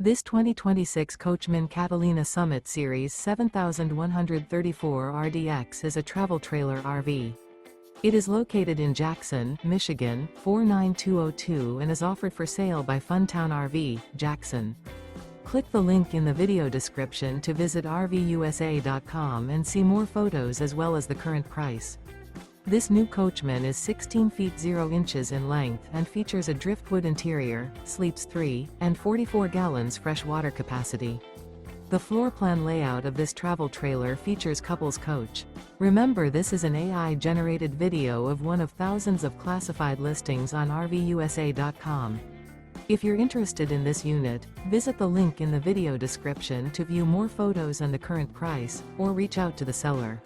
This 2026 Coachmen Catalina Summit Series 7134 RDX is a travel trailer RV. It is located in Jackson, Michigan, 49202 and is offered for sale by Funtown RV, Jackson. Click the link in the video description to visit RVUSA.com and see more photos as well as the current price. This new Coachmen is 16 feet 0 inches in length and features a driftwood interior, sleeps 3, and 44 gallons fresh water capacity. The floor plan layout of this travel trailer features couples coach. Remember, this is an AI-generated video of one of thousands of classified listings on RVUSA.com. If you're interested in this unit, visit the link in the video description to view more photos and the current price, or reach out to the seller.